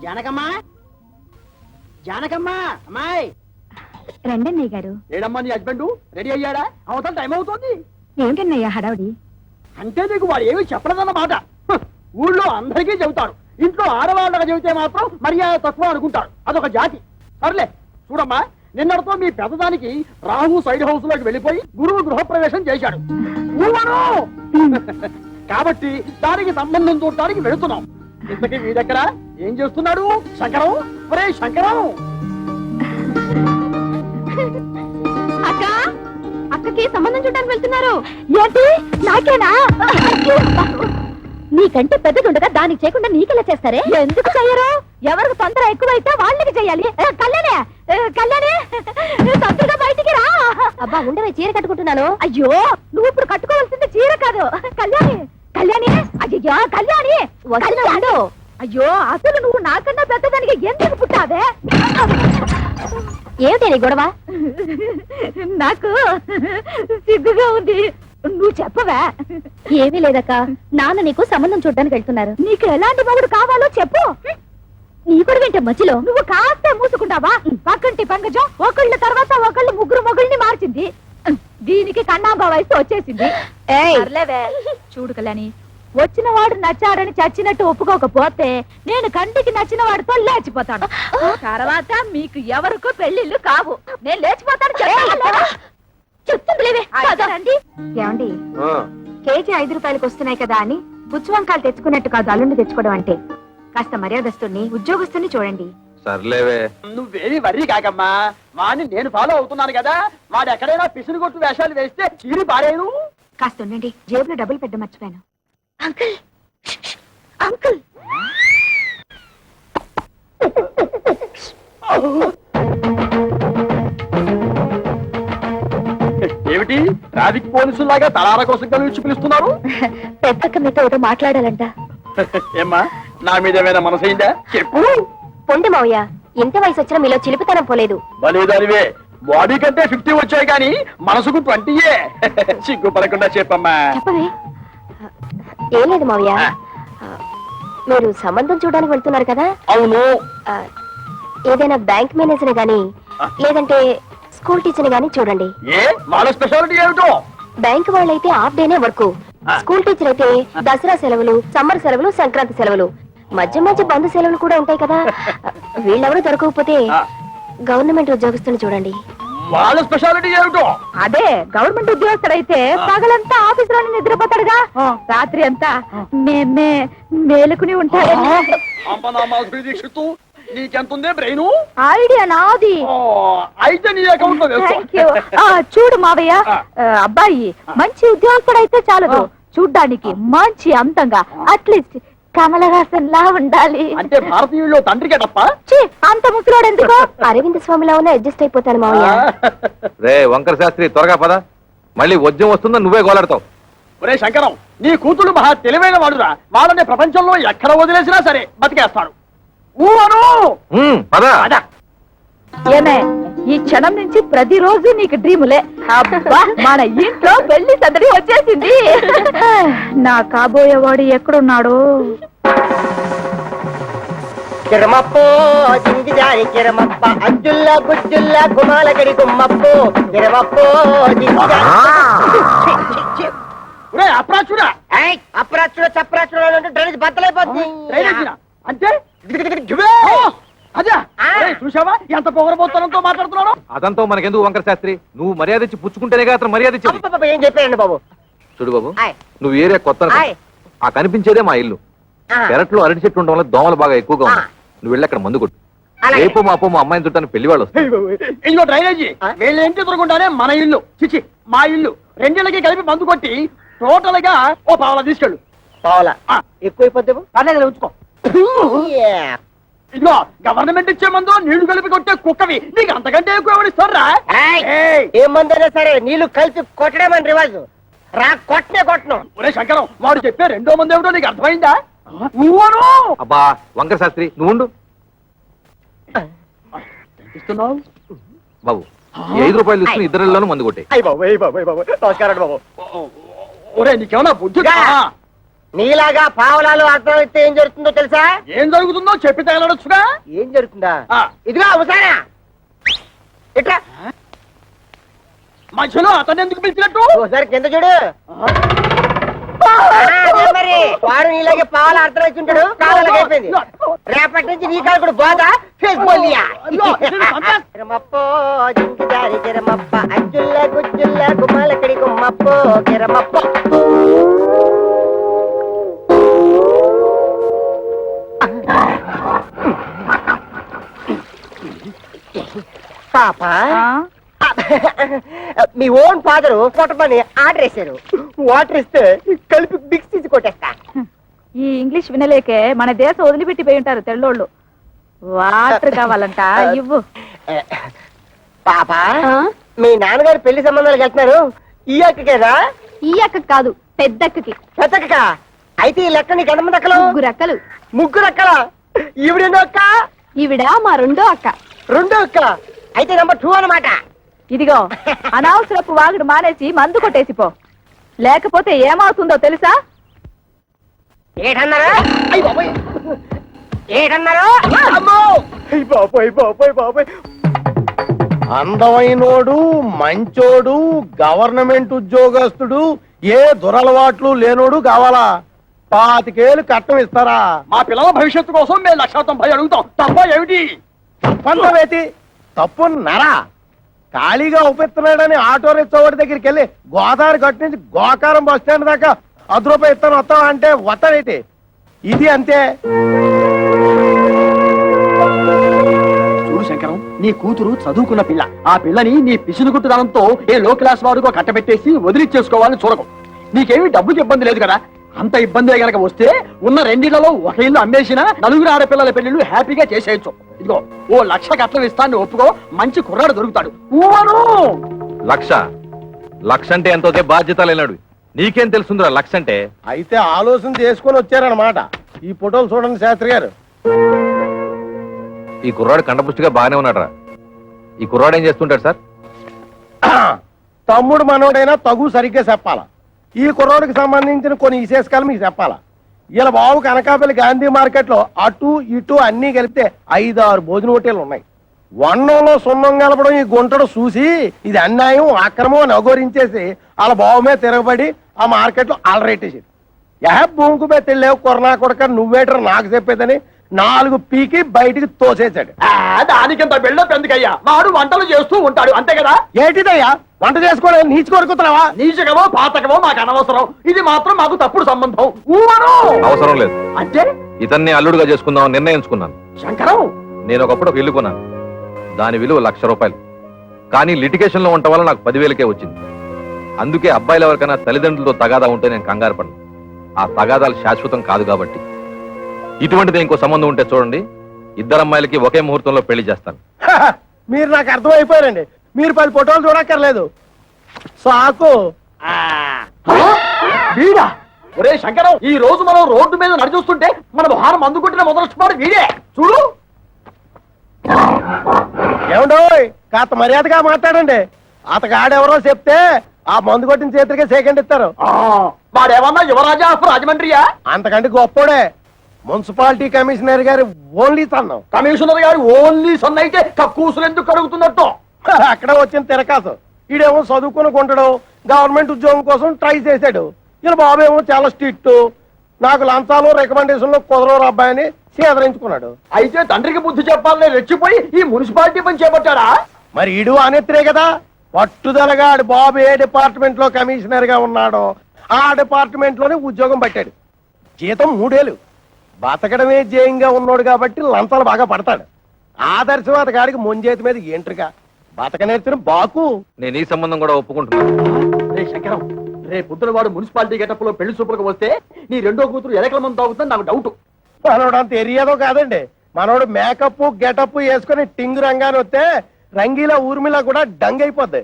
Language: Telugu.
జానకమ్మా, జానకమ్మా, అమ్మాయి రండన్నయ్య గారు. ఏడమ్మా నీ హస్బెండ్ రెడీ అయ్యాడా? అవతల టైం అవుతుంది. ఏమిటన్నయ్య హడావుడి? అంటే నీకు వాడు ఏమి చెప్పలేదన్నమాట. ఊళ్ళో అందరికీ చెబుతారు, ఇంట్లో ఆడవాళ్ళగా చెబితే మాత్రం మర్యాద తక్కువ అనుకుంటారు. అదొక జాతి. సర్లే చూడమ్మా, నిన్నటితో మీ పెద్దదానికి రాహు సైడ్ హౌస్ లోకి వెళ్ళిపోయి గురువు గృహప్రవేశం చేశాడు. కాబట్టి దానికి సంబంధం చూడటానికి వెళుతున్నాం. ఇంతకీ మీ దగ్గర ఏం చేస్తున్నాడు శంకరం? ఒరే శంకరం! అక్క, అక్కకి సంబంధం చూడడానికి వెళ్తున్నారు ఏంటి? నాకేనా? నీకంటే పెద్దదుండగా దానికి చేయకుండా నీకెలా చేస్తారే? ఎందుకు చెయ్యరు? ఎవరికి తొందర ఎక్కువైతే వాళ్ళకి చెయ్యాలి. కళ్యాణే, కళ్యాణి తొందరగా బయటికి రా. అబ్బా ఉండవే, చీర కట్టుకుంటున్నాను. అయ్యో, నువ్వు ఇప్పుడు కట్టుకోవాల్సింది చీర కాదు. కళ్యాణి, కళ్యాణి, అయ్యో కళ్యాణి వస్తున్నాడు. అయ్యో, అసలు నువ్వు నాకన్నా పెద్దదానికి ఎందుకు పుట్టావే? ఏమిటి నీ గొడవ? నాకు సిగ్గుగా ఉంది. నువ్వు చెప్పవా? ఏమీ లేదక్క, నాన్న నీకు సంబంధం చూడడానికి వెళ్తున్నారు. నీకు ఎలాంటి మొగుడు కావాలో చెప్పు. నీ కూడా వింటే మధ్యలో నువ్వు కాస్త మూసుకుంటావా? పక్కంటి పంకజం ఒకళ్ళ తర్వాత ఒకళ్ళు ముగ్గురు మొగుళ్ళని మార్చింది. దీనికి కన్నాంబా వయసు వచ్చేసింది. చూడు కళ్యాణి, వచ్చిన వాడు నచ్చాడని చచ్చినట్టు ఒప్పుకోకపోతే నేను కంటికి నచ్చిన వాడితో లేచిపోతాను. తర్వాత మీకు ఎవరికో పెళ్లిళ్ళు కావు. నేను లేచిపోతాను. ఏమండి, కేజీ 5 రూపాయలకు వస్తున్నాయి కదా అని పుచ్చు వంకాయలు తెచ్చుకున్నట్టు కాదు అల్లుండి తెచ్చుకోవడం అంటే. కాస్త మర్యాదస్తుని ఉద్యోగస్తుని చూడండి. సర్లేవే, నువ్వేమి వర్రీ కాకమ్మా. వాడిని నేను ఫాలో అవుతున్నాను కదా. వాడు ఎక్కడైనా పిసురు కొట్టు వేషాలు వేస్తే చీరి పారేను. కాస్త ఉండండి, జేబులో డబ్బులు పెట్ట మర్చిపోయాను. Uncle, uncle. ఏమిటి ట్రాఫిక్ పోలీసులాగా తలార కోసం కలిసి పిలుస్తున్నారు? పెద్దక్క మీతో ఏదో మాట్లాడాలంట. ఏమ్మా, నా మీద ఏమైనా మనసైందా? చెప్పు. పొండి మావయ్య, ఎంత వయసు వచ్చినా మీలో చిలిపితనం పోలేదు. బలేదానివే, బాడీ కంటే 50 వచ్చాయి కానీ మనసుకు 20. సిగ్గుపడకుండా చెప్పమ్మా. చెప్పవే. ఏం లేదు మావయ్య, మీరు సంబంధం చూడడానికి వెళ్తున్నారు కదా? అవును. ఏదైనా బ్యాంక్ మేనేజర్ గాని లేదంటే స్కూల్ టీచర్ గాని చూడండి. ఏ వాళ్ళ స్పెషాలిటీ ఏమిటో? బ్యాంక్ వాళ్ళైతే హాఫ్ డేనే వర్క్. స్కూల్ టీచర్ అయితే దసరా సెలవులు, సమ్మర్ సెలవులు, సంక్రాంతి సెలవులు, మధ్య మధ్య బంధు సెలవులు కూడా ఉంటాయి కదా. వీళ్ళెవరూ దొరకకపోతే గవర్నమెంట్ ఉద్యోగస్తుని చూడండి. వాళ్ళ స్పెషాలిటీ ఏమిటో? అదే, గవర్నమెంట్ ఉద్యోగస్తుడైతే పగలంతా ఆఫీస్ లోనే నిద్రపోతాడుగా, రాత్రి అంతా మేలుకుని ఉంటాడు. నీకెంతుందే బ్రెయిన్? ఐడియా నాది. అయితే నీ అకౌంట్ లో వేసుకో. చూడు మావయ్య, అబ్బాయి మంచి ఉద్యోగస్తుడైతే చాలదు, చూడ్డానికి మంచి అందంగా, అట్లీస్ట్ కమలహాసన్ లా ఉండాలి. అంటే భారతీయుల్లో తండ్రికే తప్ప అంత ముసలోడు ఎందుకు? అరవింద్ స్వామిలా ఉన్న అడ్జస్ట్ అయిపోతాను మావయ్య. రే వంకర శాస్త్రి, త్వరగా పద, మళ్ళీ వద్యం వస్తుందో నువ్వే గోలాడతావు. ఒరే శంకరం, నీ కూతురు మహా తెలివైన వాడురా. వాళ్ళని ప్రపంచంలో ఎక్కడ వదిలేసినా సరే బతికేస్తాడు. ఏమే, ఈ క్షణం నుంచి ప్రతిరోజు నీకు డ్రీములే. అబ్బా, మన ఇంట్లో పెళ్లి సందడి వచ్చేసింది. నా కాబోయేవాడు ఎక్కడున్నాడు? కిరమప్పో జింజిదారి కిరమప్ప అజ్జుల్లా గుజ్జుల్లా గుమాలగడి గుమ్మప్పో కిరమప్పో అప్రాచుడా అప్రాచుడు చప్రాచుడు డ్రైనేజ్ బద్దలైపోతుంది. అంటే అదే చూసావా ఎంత పొగరబోత్తనంతో మాట్లాడుతున్నాను? అదంతా మనకెందుకు వంకర శాస్త్రి, నువ్వు మర్యాద ఇచ్చి పుచ్చుకుంటేనే అతను మర్యాద ఇచ్చేది. ఏం చెప్పారండి బాబు? చూడు బాబు, నువ్వు ఏరియా కొత్త, ఆ కనిపించేదే మా ఇల్లు. పెరట్లో అరటి చెట్టు ఉండడం వల్ల దోమలు బాగా ఎక్కువగా ఉన్నాయి. నువ్వు వెళ్ళి అక్కడ మందు కొట్టు. రేపు మాపో మా అమ్మాయిని చుట్టాను పెళ్లి వాళ్ళు వస్తారు. ఇదిగో డ్రైనేజీ, వీళ్ళ ఇంటి ఎదురుకుంటానే మన ఇల్లు, చిచి మా ఇల్లు. రెండేళ్ళకి కలిపి మందు కొట్టి టోటల్ గా ఓ పావలా తీసుకెళ్ళు. పావలా ఎక్కువైపోతే పర్లేదు, ఉంచుకో. ఇదిగో గవర్నమెంట్ ఇచ్చే మందు నీళ్లు కలిపి కొట్టే కుక్కవి, నీకు అంతకంటే ఎక్కువ ఎవరిస్తారా? ఏ మందైనా సరే నీళ్లు కలిపి కొట్టడమని రివాజు. రా కొట్టనే కొట్టను. ఒరే శంకరం, వాడు చెప్పే రెండో మంది ఏమిటో నీకు అర్థమైందా? అబ్బా వంకర శాస్త్రి, నువ్వు ఉండు బాబు. 5 రూపాయలు తీసుకుని ఇద్దరిలోనూ మందు కొట్టే. నమస్కారం బాబు. ఒరే నీకేమన్నా బుద్ధి? నీలాగా పావలాలు అర్థం అయితే ఏం జరుగుతుందో తెలుసా? ఏం జరుగుతుందో చెప్పి తగలడొచ్చుగా. ఏం జరుగుతుందా? ఆ. ఇదిగో అవసానా ఇట్లా మధ్యలో అతను ఎందుకు పిలిచినట్టు? ఒకసారి కింద చూడు. అదే మరి వాడు నీలాగే పావాల అర్థం అవుతుంటాడు. కావాలకి అయిపోయింది. రేపటి నుంచి నీ కాలు కూడా బాగా ఫేస్ బోలియా. కిరమప్పో జింకిదారి కిరమప్ప అజ్జుల్ల గుజ్జుల్ల గుమ్మలకడి గుమ్మప్పో కిరమప్పో. పాప మీ ఓన్ ఫాదర్ కొట్టమని ఆర్డర్ వేశారు. వాటర్ ఇస్తే కలిపి మిక్స్ తీసి కొట్టేస్తా. ఈ ఇంగ్లీష్ వినలేకే మన దేశం వదిలిపెట్టిపోయి ఉంటారు తెల్లోళ్ళు. వాటర్ కావాలంట ఇవ్వు. పాప మీ నాన్నగారు పెళ్లి సంబంధాలకు వెళ్తున్నారు. ఈ అక్కకేనా? ఈ అక్కకి కాదు, పెద్దక్కకి. పెద్దక్క అయితే ఈ లెక్క నీకు ఎంతమంది అక్కలు? ముగ్గురు అక్కలు. ముగ్గురు అక్కల. ఈవిడెన్నో అక్క? ఈవిడ మా రెండో అక్క. రెండో అక్క అయితే నెంబర్ 2 అన్నమాట. ఇదిగో అనవసరపు వాగుడు మానేసి మందు కొట్టేసిపో, లేకపోతే ఏమవుతుందో తెలుసా? ఏటన్నారా? ఏటన్నారా? బాబాయ్ అందమైనోడు, మంచోడు, గవర్నమెంట్ ఉద్యోగస్తుడు, ఏ దురలవాట్లు లేనోడు కావాలా? 25 ఏళ్ళు కట్టం ఇస్తారా? మా పిల్లల భవిష్యత్తు కోసం మేము 190 అడుగుతాం. తప్ప ఏమిటి? తప్పంతవేతి తప్పు నరా. ఖాళీగా ఉపయోగిస్తున్నాడని ఆటో రిక్షావాడి దగ్గరికి వెళ్ళి గోదావరి గట్టు నుంచి గోకారం బస్ స్టాండ్ దాకా 10 రూపాయలు ఇస్తాను వస్తావా అంటే వస్తాడేటి? ఇది అంతే. చూడు శంకరం, నీ కూతురు చదువుకున్న పిల్ల. ఆ పిల్లని నీ పిసినుగుట్టుదనంతో ఏ లో క్లాస్ వాడుకో కట్టబెట్టేసి వదిలిచ్చేసుకోవాలని చూడకు. నీకేమీ డబ్బుకి ఇబ్బంది లేదు కదా. అంత ఇబ్బంది గనక వస్తే ఉన్న 2 ఇళ్లలో ఒక ఇల్లు అమ్మేసినా 4 ఆడపిల్లల పెళ్లిళ్ళు హ్యాపీగా చేసేయచ్చు. ఇదిగో ఓ 1,00,000 కట్నం ఇస్తాను ఒప్పుకో, మంచి కుర్రాడు దొరుకుతాడు. లక్ష అంటే ఎంతో బాధ్యత లేనాడు. నీకేం తెలుసుందిరా లక్ష అంటే? అయితే ఆలోచన చేసుకొని వచ్చారనమాట. ఈ ఫోటోలు చూడండి శాస్త్రి గారు. ఈ కుర్రాడు కండపుష్టిగా బాగానే ఉన్నాడురా. ఈ కుర్రాడు ఏం చేస్తుంటాడు సార్? తమ్ముడు మనోడైనా తగు సరిగ్గా చెప్పాలా. ఈ కుర్రోడికి సంబంధించిన కొన్ని విశేషాలు మీకు చెప్పాలా. ఇలా బాబు కనకాపల్లి గాంధీ మార్కెట్ లో అటు ఇటు అన్ని కలిపితే 5-6 భోజన హోటేలు ఉన్నాయి. వన్నంలో సున్నం కలపడం ఈ గుంటడు చూసి ఇది అన్యాయం, అక్రమం అని అఘోరించేసి వాళ్ళ బాబు మీద తిరగబడి ఆ మార్కెట్ లో అలరేటేసాడు. భూమికి మీద తెలియవు కొరనా కొడక నువ్వేటర్ నాకు చెప్పేదని 4 పీకి బయటికి తోసేశాడు. దానికింత బిల్డప్ ఎందుకయ్యా? వాడు వంటలు చేస్తూ ఉంటాడు అంతే కదా. ఏంటిదయ్యా వంట చేసుకోవడం? నీచు కొడుకుతున్నావా? నీచకమో పాతకమో మాకు అనవసరం. ఇది మాత్రం మాకు తప్పుడు సంబంధం. అవసరం లేదు. అంటే ఇతన్ని అల్లుడుగా చేసుకుందాం నిర్ణయించుకున్నాను. శంకరం, నేను ఒకప్పుడు ఒక ఇల్లు కొన్నాను. దాని విలువ 1,00,000 రూపాయలు. కానీ లిటిగేషన్ లో ఉండటం వల్ల నాకు 10,000కే వచ్చింది. అందుకే అబ్బాయిలు ఎవరికైనా తల్లిదండ్రులతో తగాదా ఉంటే నేను కంగారు పడను. ఆ తగాదాలు శాశ్వతం కాదు కాబట్టి ఇటువంటిది ఇంకో సంబంధం ఉంటే చూడండి, 2 అమ్మాయిలకి ఒకే ముహూర్తంలో పెళ్లి చేస్తాను. మీరు నాకు అర్థమైపోయారండి. మీరు 10 ఫోటోలు చూడక్కర్లేదు. సాకు. వీడా? ఒరే శంకరం, ఈ రోజు మనం రోడ్డు మీద నడిచూస్తుంటే మన భారం మందు కొట్టిన మొదలెట్టుకోవడం వీడే. చూడు. ఏమండో కాస్త మర్యాదగా మాట్లాడండి. అతగాడెవరో చెప్తే ఆ మందు కొట్టిన చేతులకే సెకండ్ ఇస్తారు. వాడేమన్నా యువరాజా ఆఫ్ రాజమండ్రియా? అంతకంటే గొప్పోడే. మున్సిపాలిటీ కమిషనర్ గారి ఓన్లీ సన్నం. కమిషనర్ గారు ఓన్లీ సన్ అయితే కక్కూసులు ఎందుకు కడుగుతున్నట్టు? అక్కడ వచ్చిన తిరకాసు. ఈడేమో చదువుకుని కొంటాడు, గవర్నమెంట్ ఉద్యోగం కోసం ట్రై చేశాడు. ఇలా బాబేమో చాలా స్ట్రిక్ట్, నాకు లంచాలు రికమెండేషన్లు కుదరవు అబ్బాయిని సేదరించుకున్నాడు. అయితే తండ్రికి బుద్ధి చెప్పాలని రెచ్చిపోయి ఈ మున్సిపాలిటీ పని చేపట్టాడా? మరి ఈడు అనేత్రే కదా. పట్టుదలగా ఆడు బాబు ఏ డిపార్ట్మెంట్ లో కమిషనర్ గా ఉన్నాడో ఆ డిపార్ట్మెంట్ లోనే ఉద్యోగం పట్టాడు. జీతం 3 ఏళ్ళు. బతకడమే జయంగా ఉన్నాడు కాబట్టి లంచాలు బాగా పడతాడు. ఆదర్శవాద గారికి ముంజేతి మీద ఏంట్రుగా బతక నేర్చిన బాకు. నేను ఈ సంబంధం కూడా ఒప్పుకుంటున్నాను. రే శంకరం, రే పొద్దున వాడు మున్సిపాలిటీ గెటప్ లో పెళ్లి చూపులకు వస్తే నీ రెండో కూతురు ఎలకల మంది తాగుతుందని నాకు డౌట్. మనోడు అంత ఎరియాదో కాదండి. మనోడు మేకప్ గెటప్ వేసుకుని టింగు రంగాన్ని వస్తే రంగీలా ఊర్మిలా కూడా డంగ్ అయిపోద్ది.